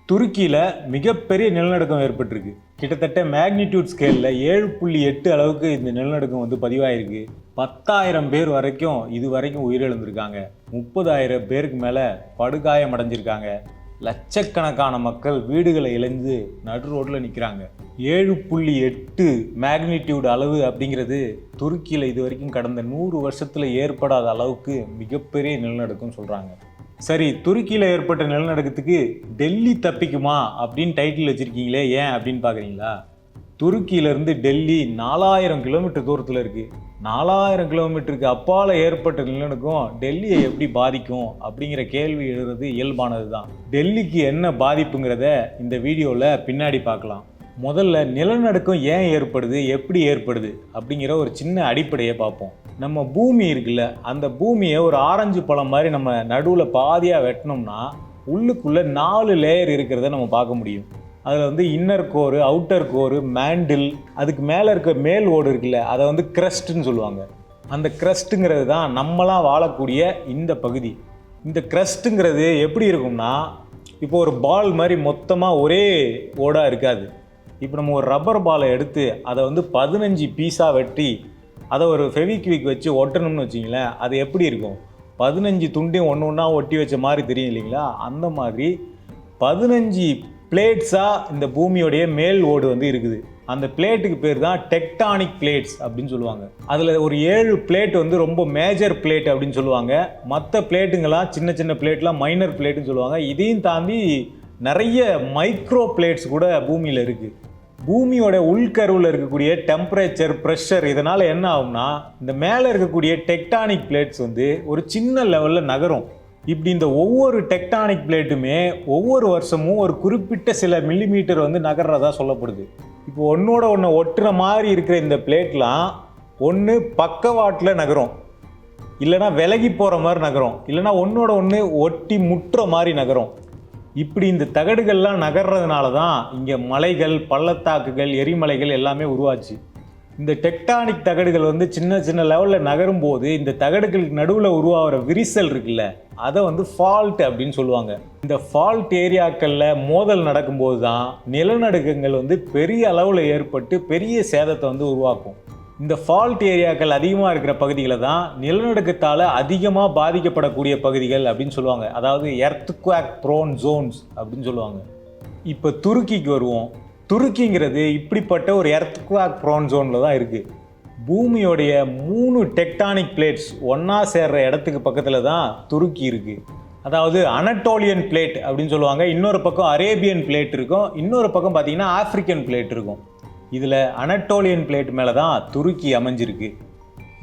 துருக்கியில் மிகப்பெரிய நிலநடுக்கம் ஏற்பட்டிருக்கு. கிட்டத்தட்ட மேக்னிடியூட் ஸ்கேலில் 7.8 அளவுக்கு இந்த நிலநடுக்கம் பதிவாயிருக்கு. 10,000 பேர் வரைக்கும் இது வரைக்கும் உயிரிழந்திருக்காங்க. 30,000 பேருக்கு மேலே படுகாயம் அடைஞ்சிருக்காங்க. லட்சக்கணக்கான மக்கள் வீடுகளை இழந்து நடு ரோட்டில் நிற்கிறாங்க. 7.8 மேக்னிடியூட் அளவு அப்படிங்கிறது துருக்கியில் இது வரைக்கும் கடந்த 100 வருஷத்தில் ஏற்படாத அளவுக்கு மிகப்பெரிய நிலநடுக்கம் சொல்கிறாங்க. சரி, துருக்கியில் ஏற்பட்ட நிலநடுக்கத்துக்கு டெல்லி தப்பிக்குமா அப்படின்னு டைட்டில் வச்சுருக்கீங்களே, ஏன் அப்படின்னு பார்க்குறீங்களா? துருக்கியிலேருந்து டெல்லி 4000 கிலோமீட்டர் தூரத்தில் இருக்குது. 4000 கிலோமீட்டருக்கு அப்பால் ஏற்பட்ட நிலநடுக்கம் டெல்லியை எப்படி பாதிக்கும் அப்படிங்கிற கேள்வி எழுறது இயல்பானது தான். டெல்லிக்கு என்ன பாதிப்புங்கிறத இந்த வீடியோவில் பின்னாடி பார்க்கலாம். முதல்ல நிலநடுக்கம் ஏன் ஏற்படுது, எப்படி ஏற்படுது அப்படிங்கிற ஒரு சின்ன அடிப்படையை பார்ப்போம். நம்ம பூமி இருக்குல்ல, அந்த பூமியை ஒரு ஆரஞ்சு பழம் மாதிரி நம்ம நடுவில் பாதியாக வெட்டினோம்னா உள்ளுக்குள்ளே 4 லேயர் இருக்கிறத நம்ம பார்க்க முடியும். அதில் இன்னர் கோரு, அவுட்டர் கோரு, மேண்டில், அதுக்கு மேலே இருக்க மேல் ஓடு இருக்குல்ல, அதை க்ரஸ்ட்னு சொல்லுவாங்க. அந்த க்ரஸ்ட்டுங்கிறது தான் நம்மளாம் வாழக்கூடிய இந்த பகுதி. இந்த க்ரஸ்ட்டுங்கிறது எப்படி இருக்கும்னா, இப்போ ஒரு பால் மாதிரி மொத்தமாக ஒரே ஓடாக இருக்காது. இப்போ நம்ம ஒரு ரப்பர் பாலை எடுத்து அதை 15 பீஸாக வெட்டி அதை ஒரு ஃபெவிக்விக் வச்சு ஒட்டணும்னு வச்சிங்களேன், அது எப்படி இருக்கும்? 15 துண்டையும் ஒன்று ஒன்றா ஒட்டி வச்ச மாதிரி தெரியும் இல்லைங்களா? அந்த மாதிரி 15 பிளேட்ஸாக இந்த பூமியோடைய மேல் ஓடு இருக்குது. அந்த பிளேட்டுக்கு பேர் தான் டெக்டானிக் பிளேட்ஸ் அப்படின்னு சொல்லுவாங்க. அதில் ஒரு 7 பிளேட் ரொம்ப மேஜர் பிளேட் அப்படின்னு சொல்லுவாங்க. மற்ற பிளேட்டுங்களாம் சின்ன சின்ன பிளேட்லாம் மைனர் பிளேட்டுன்னு சொல்லுவாங்க. இதையும் தாண்டி நிறைய மைக்ரோ பிளேட்ஸ் கூட பூமியில் இருக்குது. பூமியோட உள்கருவில் இருக்கக்கூடிய டெம்பரேச்சர், ப்ரெஷர், இதனால் என்ன ஆகும்னா இந்த மேலே இருக்கக்கூடிய டெக்டானிக் பிளேட்ஸ் ஒரு சின்ன லெவலில் நகரும். இப்படி இந்த ஒவ்வொரு டெக்டானிக் பிளேட்டுமே ஒவ்வொரு வருஷமும் ஒரு குறிப்பிட்ட சில மில்லிமீட்டர் நகர்றதா சொல்லப்படுது. இப்போ ஒன்றோட ஒன்று ஒட்டுற மாதிரி இருக்கிற இந்த பிளேட்லாம் ஒன்று பக்கவாட்டில் நகரும், இல்லைனா விலகி போகிற மாதிரி நகரும், இல்லைனா ஒன்றோட ஒன்று ஒட்டி முட்டுற மாதிரி நகரும். இப்படி இந்த தகடுகள்லாம் நகர்றதுனால தான் இங்கே மலைகள், பள்ளத்தாக்குகள், எரிமலைகள் எல்லாமே உருவாச்சு. இந்த டெக்டானிக் தகடுகள் சின்ன சின்ன லெவலில் நகரும் போது இந்த தகடுகளுக்கு நடுவில் உருவாகிற விரிசல் இருக்குல்ல, அதை ஃபால்ட் அப்படின்னு சொல்லுவாங்க. இந்த ஃபால்ட் ஏரியாக்களில் மோதல் நடக்கும்போது தான் நிலநடுக்கங்கள் பெரிய அளவில் ஏற்பட்டு பெரிய சேதத்தை உருவாக்கும். இந்த ஃபால்ட் ஏரியாக்கள் அதிகமாக இருக்கிற பகுதிகளை தான் நிலநடுக்கத்தால் அதிகமாக பாதிக்கப்படக்கூடிய பகுதிகள் அப்படின்னு சொல்லுவாங்க. அதாவது எர்த்குவேக் ப்ரோன் ஜோன்ஸ் அப்படின்னு சொல்லுவாங்க. இப்போ துருக்கிக்கு வருவோம். துருக்கிங்கிறது இப்படிப்பட்ட ஒரு எர்த்குவேக் ப்ரோன் ஜோனில் தான் இருக்குது. பூமியோடைய 3 டெக்டானிக் பிளேட்ஸ் ஒன்றா சேர்ற இடத்துக்கு பக்கத்தில் தான் துருக்கி இருக்குது. அதாவது அனட்டோலியன் பிளேட் அப்படின்னு சொல்லுவாங்க. இன்னொரு பக்கம் அரேபியன் பிளேட் இருக்கும், இன்னொரு பக்கம் பார்த்தீங்கன்னா ஆஃப்ரிக்கன் பிளேட் இருக்கும். இதில் அனட்டோலியன் பிளேட் மேலே தான் துருக்கி அமைஞ்சிருக்கு.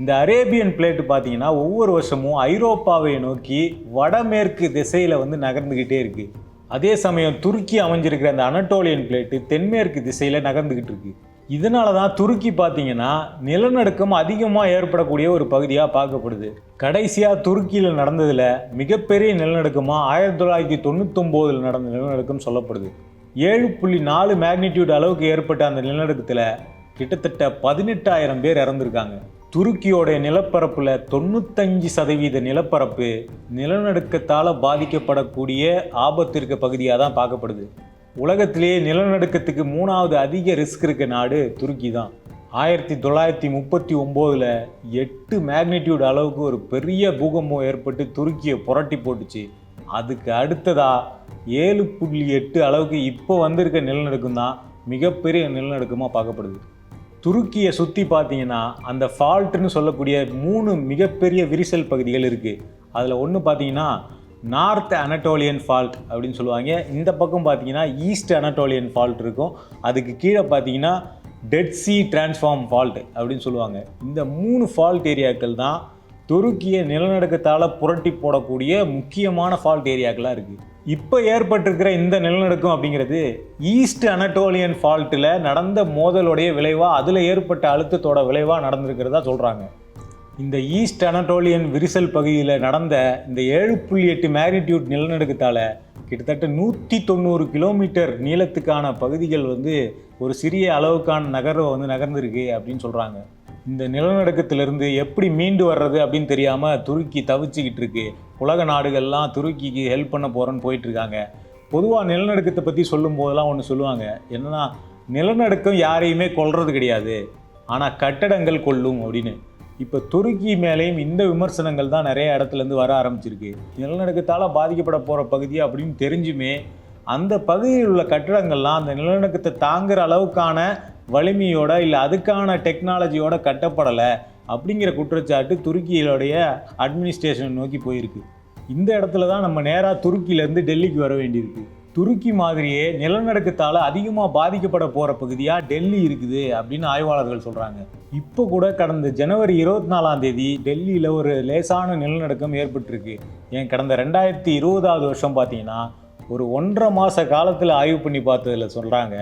இந்த அரேபியன் பிளேட்டு பார்த்தீங்கன்னா ஒவ்வொரு வருஷமும் ஐரோப்பாவை நோக்கி வடமேற்கு திசையில் நகர்ந்துக்கிட்டே இருக்குது. அதே சமயம் துருக்கி அமைஞ்சிருக்கிற அந்த அனட்டோலியன் பிளேட்டு தென்மேற்கு திசையில் நகர்ந்துக்கிட்டு இருக்கு. இதனால தான் துருக்கி பார்த்தீங்கன்னா நிலநடுக்கம் அதிகமாக ஏற்படக்கூடிய ஒரு பகுதியாக பார்க்கப்படுது. கடைசியாக துருக்கியில் நடந்ததில் மிகப்பெரிய நிலநடுக்கமாக 1999 நடந்த நிலநடுக்கம் சொல்லப்படுது. 7.4 மேக்னிடியூட் அளவுக்கு ஏற்பட்ட அந்த நிலநடுக்கத்தில் கிட்டத்தட்ட 18,000 பேர் இறந்துருக்காங்க. துருக்கியோடைய நிலப்பரப்பில் 95% நிலப்பரப்பு நிலநடுக்கத்தால் பாதிக்கப்படக்கூடிய ஆபத்து இருக்க பகுதியாக தான் பார்க்கப்படுது. உலகத்திலேயே நிலநடுக்கத்துக்கு 3வது அதிக ரிஸ்க் இருக்க நாடு துருக்கி தான். 1939 8 மேக்னிடியூட் அளவுக்கு ஒரு பெரிய பூகம்பம் ஏற்பட்டு துருக்கியை புரட்டி போட்டுச்சு. அதுக்கு அடுத்ததாக 7.8 அளவுக்கு இப்போ வந்திருக்க நிலநடுக்கம் தான் மிகப்பெரிய நிலநடுக்கமாக பார்க்கப்படுது. துருக்கியை சுற்றி பார்த்தீங்கன்னா அந்த ஃபால்ட்டுன்னு சொல்லக்கூடிய 3 மிகப்பெரிய விரிசல் பகுதிகள் இருக்குது. அதில் ஒன்று பார்த்தீங்கன்னா நார்த் அனட்டோலியன் ஃபால்ட் அப்படின்னு சொல்லுவாங்க. இந்த பக்கம் பார்த்தீங்கன்னா ஈஸ்ட் அனட்டோலியன் ஃபால்ட் இருக்கும். அதுக்கு கீழே பார்த்தீங்கன்னா டெட் சி டிரான்ஸ்ஃபார்ம் ஃபால்ட் அப்படின்னு சொல்லுவாங்க. இந்த 3 ஃபால்ட் ஏரியாக்கள் தான் துருக்கியை நிலநடுக்கத்தால் புரட்டி போடக்கூடிய முக்கியமான ஃபால்ட் ஏரியாக்களாக இருக்குது. இப்போ ஏற்பட்டிருக்கிற இந்த நிலநடுக்கம் அப்படிங்கிறது ஈஸ்ட் அனட்டோலியன் ஃபால்ட்டில் நடந்த மோதலுடைய விளைவாக, அதில் ஏற்பட்ட அழுத்தத்தோட விளைவாக நடந்திருக்கிறதா சொல்கிறாங்க. இந்த ஈஸ்ட் அனட்டோலியன் விரிசல் பகுதியில் நடந்த இந்த 7.8 மேக்னிடியூட் நிலநடுக்கத்தால் கிட்டத்தட்ட 190 கிலோமீட்டர் நீளத்துக்கான பகுதிகள் ஒரு சிறிய அளவுக்கான நகர்வை நகர்ந்துருக்கு அப்படின்னு சொல்கிறாங்க. இந்த நிலநடுக்கத்திலிருந்து எப்படி மீண்டு வர்றது அப்படின்னு தெரியாமல் துருக்கி தவிச்சிக்கிட்டு இருக்கு. உலக நாடுகள்லாம் துருக்கிக்கு ஹெல்ப் பண்ண போகிறோன்னு போயிட்டுருக்காங்க. பொதுவாக நிலநடுக்கத்தை பற்றி சொல்லும் போதெல்லாம் ஒன்று சொல்லுவாங்க, என்னன்னா நிலநடுக்கம் யாரையுமே கொல்றது கிடையாது, ஆனால் கட்டடங்கள் கொல்லும் அப்படின்னு. இப்போ துருக்கி மேலேயும் இந்த விமர்சனங்கள் தான் நிறைய இடத்துலேருந்து வர ஆரம்பிச்சிருக்கு. நிலநடுக்கத்தால் பாதிக்கப்பட போகிற பகுதி அப்படின்னு தெரிஞ்சுமே அந்த பகுதியில் உள்ள கட்டடங்கள்லாம் அந்த நிலநடுக்கத்தை தாங்குகிற அளவுக்கான வலிமையோட இல்லை அதுக்கான டெக்னாலஜியோட கட்டப்படலை அப்படிங்கிற குற்றச்சாட்டு துருக்கியினுடைய அட்மினிஸ்ட்ரேஷன் நோக்கி போயிருக்கு. இந்த இடத்துல தான் நம்ம நேராக துருக்கியிலேருந்து டெல்லிக்கு வர வேண்டியிருக்கு. துருக்கி மாதிரியே நிலநடுக்கத்தால் அதிகமாக பாதிக்கப்பட போகிற பகுதியாக டெல்லி இருக்குது அப்படின்னு ஆய்வாளர்கள் சொல்கிறாங்க. இப்போ கூட கடந்த ஜனவரி 24 டெல்லியில் ஒரு லேசான நிலநடுக்கம் ஏற்பட்டிருக்கு. கடந்த 2020 வருஷம் பார்த்தீங்கன்னா ஒரு 1.5 மாத காலத்தில் ஆய்வு பண்ணி பார்த்ததில் சொல்கிறாங்க,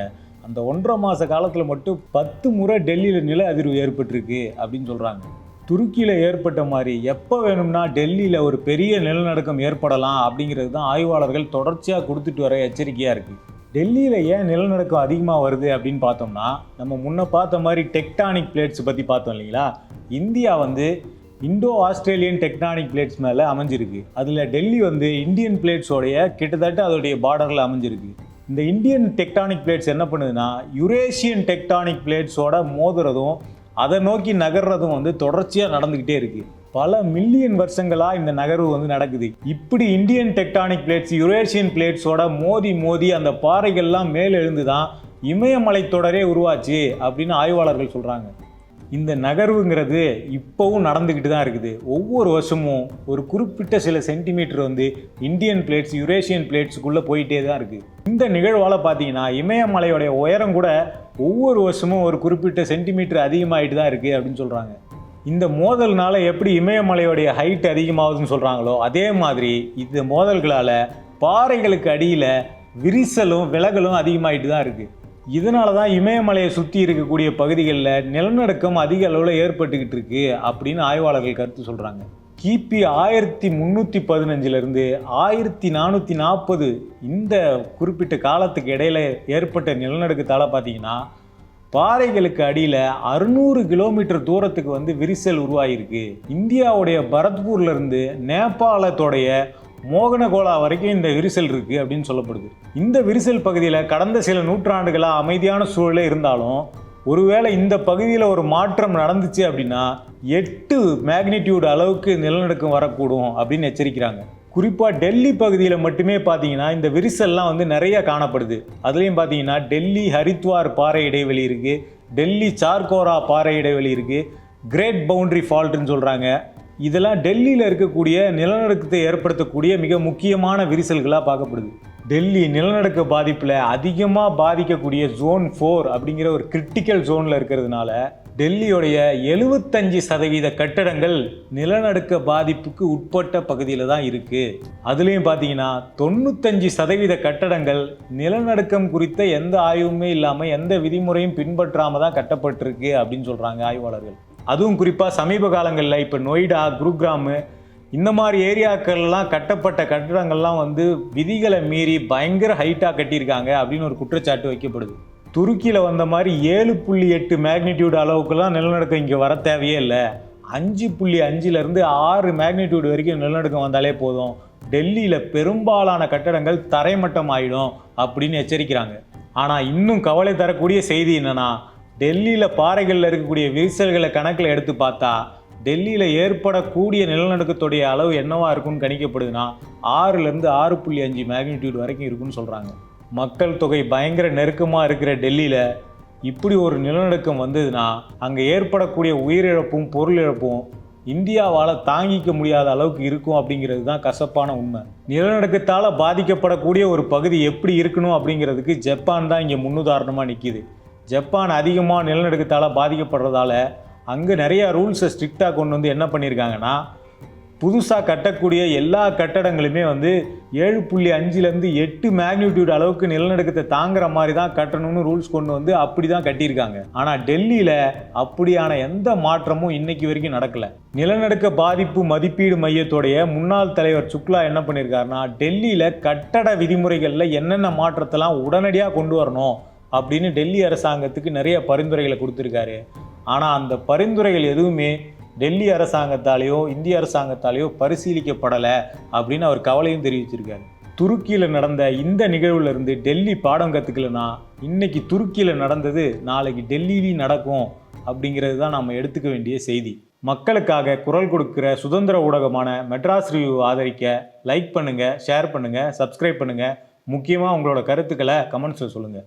அந்த 1.5 மாத காலத்தில் மட்டும் 10 முறை டெல்லியில் நில அதிர்வு ஏற்பட்டிருக்கு அப்படின்னு சொல்கிறாங்க. துருக்கியில் ஏற்பட்ட மாதிரி எப்போ வேணும்னா டெல்லியில் ஒரு பெரிய நிலநடுக்கம் ஏற்படலாம் அப்படிங்கிறது தான் ஆய்வாளர்கள் தொடர்ச்சியாக கொடுத்துட்டு வர எச்சரிக்கையாக இருக்குது. டெல்லியில் ஏன் நிலநடுக்கம் அதிகமாக வருது அப்படின்னு பார்த்தோம்னா, நம்ம முன்ன பார்த்த மாதிரி டெக்டானிக் பிளேட்ஸ் பற்றி பார்த்தோம் இல்லைங்களா. India Indo Australian tectonic plates மேலே அமைஞ்சிருக்கு. அதில் டெல்லி இந்தியன் பிளேட்ஸோடைய கிட்டத்தட்ட அதோடைய பார்டரில் அமைஞ்சிருக்கு. இந்த இந்தியன் டெக்டானிக் பிளேட்ஸ் என்ன பண்ணுதுன்னா யுரேஷியன் டெக்டானிக் பிளேட்ஸோட மோதுறதும் அதை நோக்கி நகர்றதும் தொடர்ச்சியாக நடந்துக்கிட்டே இருக்குது. பல மில்லியன் வருஷங்களாக இந்த நகர்வு நடக்குது. இப்படி இந்தியன் டெக்டானிக் பிளேட்ஸ் யுரேஷியன் பிளேட்ஸோட மோதி மோதி அந்த பாறைகள்லாம் மேல் எழுந்து தான் இமயமலை தொடரே உருவாச்சு அப்படின்னு ஆய்வாளர்கள் சொல்கிறாங்க. இந்த நகர்வுங்கிறது இப்போவும் நடந்துக்கிட்டு தான் இருக்குது. ஒவ்வொரு வருஷமும் ஒரு குறிப்பிட்ட சில சென்டிமீட்டர் இந்தியன் பிளேட்ஸ் யுரேஷியன் பிளேட்ஸுக்குள்ளே போயிட்டே தான் இருக்குது. இந்த நிகழ்வால் பார்த்தீங்கன்னா இமயமலையோடைய உயரம் கூட ஒவ்வொரு வருஷமும் ஒரு குறிப்பிட்ட சென்டிமீட்டர் அதிகமாகிட்டு தான் இருக்குது அப்படின்னு சொல்கிறாங்க. இந்த மோதல்னால எப்படி இமயமலையோடைய ஹைட் அதிகமாகுதுன்னு சொல்கிறாங்களோ அதே மாதிரி இந்த மோதல்களால் பாறைகளுக்கு அடியில் விரிசலும் விலகலும் அதிகமாகிட்டு தான் இருக்குது. இதனால தான் இமயமலையை சுற்றி இருக்கக்கூடிய பகுதிகளில் நிலநடுக்கம் அதிக அளவில் ஏற்பட்டுக்கிட்டு இருக்கு அப்படின்னு ஆய்வாளர்கள் கருத்து சொல்கிறாங்க. கிபி 1315 1440 இந்த குறிப்பிட்ட காலத்துக்கு இடையில ஏற்பட்ட நிலநடுக்கத்தால் பார்த்தீங்கன்னா பாறைகளுக்கு அடியில் 600 கிலோமீட்டர் தூரத்துக்கு விரிசல் உருவாகிருக்கு. இந்தியாவுடைய பரத்பூர்லேருந்து நேபாளத்தோடைய மோகனகோலா வரைக்கும் இந்த விரிசல் இருக்குது அப்படின்னு சொல்லப்படுது. இந்த விரிசல் பகுதியில் கடந்த சில நூற்றாண்டுகளாக அமைதியான சூழலே இருந்தாலும் ஒருவேளை இந்த பகுதியில் ஒரு மாற்றம் நடந்துச்சு அப்படின்னா 8 மேக்னிடியூட் அளவுக்கு நிலநடுக்கம் வரக்கூடும் அப்படின்னு எச்சரிக்கிறாங்க. குறிப்பாக டெல்லி பகுதியில் மட்டுமே பார்த்தீங்கன்னா இந்த விரிசல்லாம் நிறைய காணப்படுது. அதுலேயும் பார்த்தீங்கன்னா டெல்லி ஹரித்வார் பாறை இடைவெளி இருக்குது, டெல்லி சார்கோரா பாறை இடைவெளி இருக்குது, கிரேட் பவுண்டரி ஃபால்ட்டுன்னு சொல்கிறாங்க. இதெல்லாம் டெல்லியில் இருக்கக்கூடிய நிலநடுக்கத்தை ஏற்படுத்தக்கூடிய மிக முக்கியமான விரிசல்களாக பார்க்கப்படுது. டெல்லி நிலநடுக்க பாதிப்பில் அதிகமாக பாதிக்கக்கூடிய ஜோன் 4 அப்படிங்கிற ஒரு கிரிட்டிக்கல் ஜோனில் இருக்கிறதுனால டெல்லியோடைய 75% கட்டடங்கள் நிலநடுக்க பாதிப்புக்கு உட்பட்ட பகுதியில் தான் இருக்குது. அதுலேயும் பார்த்தீங்கன்னா 95% கட்டடங்கள் நிலநடுக்கம் குறித்த எந்த ஆய்வுமே இல்லாமல் எந்த விதிமுறையும் பின்பற்றாமல் தான் கட்டப்பட்டிருக்கு அப்படின்னு சொல்கிறாங்க ஆய்வாளர்கள். அதுவும் குறிப்பாக சமீப காலங்களில் இப்போ நொய்டா, குருகிராம் இந்த மாதிரி ஏரியாக்கள்லாம் கட்டப்பட்ட கட்டிடங்கள்லாம் விதிகளை மீறி பயங்கர ஹைட்டாக கட்டியிருக்காங்க அப்படின்னு ஒரு குற்றச்சாட்டு வைக்கப்படுது. துருக்கியில் வந்த மாதிரி 7.8 மேக்னிடியூட் அளவுக்குலாம் நிலநடுக்கம் இங்கே வர தேவையே இல்லை. 5.5 6 மேக்னிடியூட் வரைக்கும் நிலநடுக்கம் வந்தாலே போதும், டெல்லியில் பெரும்பாலான கட்டடங்கள் தரைமட்டம் ஆகிடும் அப்படின்னு எச்சரிக்கிறாங்க. ஆனால் இன்னும் கவலை தரக்கூடிய செய்தி என்னென்னா, டெல்லியில் பாறைகளில் இருக்கக்கூடிய விரிசல்களை கணக்கில் எடுத்து பார்த்தா டெல்லியில் ஏற்படக்கூடிய நிலநடுக்கத்துடைய அளவு என்னவா இருக்குன்னு கணிக்கப்படுதுன்னா 6 6.5 மேக்னிடியூட் வரைக்கும் இருக்குன்னு சொல்கிறாங்க. மக்கள் தொகை பயங்கர நெருக்கமாக இருக்கிற டெல்லியில் இப்படி ஒரு நிலநடுக்கம் வந்ததுன்னா அங்கே ஏற்படக்கூடிய உயிரிழப்பும் பொருள் இழப்பும் இந்தியாவால் தாங்கிக்க முடியாத அளவுக்கு இருக்கும் அப்படிங்கிறது தான் கசப்பான உண்மை. நிலநடுக்கத்தால் பாதிக்கப்படக்கூடிய ஒரு பகுதி எப்படி இருக்கணும் அப்படிங்கிறதுக்கு ஜப்பான் தான் இங்கே முன்னுதாரணமாக நிற்கிது. ஜப்பான் அதிகமாக நிலநடுக்கத்தால் பாதிக்கப்படுறதால அங்கே நிறையா ரூல்ஸை ஸ்ட்ரிக்டாக கொண்டு என்ன பண்ணியிருக்காங்கன்னா, புதுசாக கட்டக்கூடிய எல்லா கட்டடங்களுமே 7.5 8 மேக்னிடியூட் அளவுக்கு நிலநடுக்கத்தை தாங்குற மாதிரி தான் கட்டணும்னு ரூல்ஸ் கொண்டு அப்படி தான் கட்டியிருக்காங்க. ஆனால் டெல்லியில் அப்படியான எந்த மாற்றமும் இன்னைக்கு வரைக்கும் நடக்கலை. நிலநடுக்க பாதிப்பு மதிப்பீடு மையத்துடைய முன்னாள் தலைவர் சுக்லா என்ன பண்ணியிருக்காருன்னா, டெல்லியில் கட்டட விதிமுறைகளில் என்னென்ன மாற்றத்தெல்லாம் உடனடியாக கொண்டு வரணும் அப்படின்னு டெல்லி அரசாங்கத்துக்கு நிறைய பரிந்துரைகளை கொடுத்துருக்காரு. ஆனால் அந்த பரிந்துரைகள் எதுவுமே டெல்லி அரசாங்கத்தாலேயோ இந்திய அரசாங்கத்தாலேயோ பரிசீலிக்கப்படலை அப்படின்னு அவர் கவலையும் தெரிவிச்சிருக்காரு. துருக்கியில் நடந்த இந்த நிகழ்வுல இருந்து டெல்லி பாடம் கற்றுக்கலனா இன்னைக்கு துருக்கியில் நடந்தது நாளைக்கு டெல்லியிலையும் நடக்கும் அப்படிங்கிறது தான் நம்ம எடுத்துக்க வேண்டிய செய்தி. மக்களுக்காக குரல் கொடுக்கிற சுதந்திர ஊடகமான மெட்ராஸ் ரிவ்யூ ஆதரிக்க லைக் பண்ணுங்க, ஷேர் பண்ணுங்க, சப்ஸ்கிரைப் பண்ணுங்க. முக்கியமாக உங்களோட கருத்துக்களை கமெண்ட்ஸில் சொல்லுங்கள்.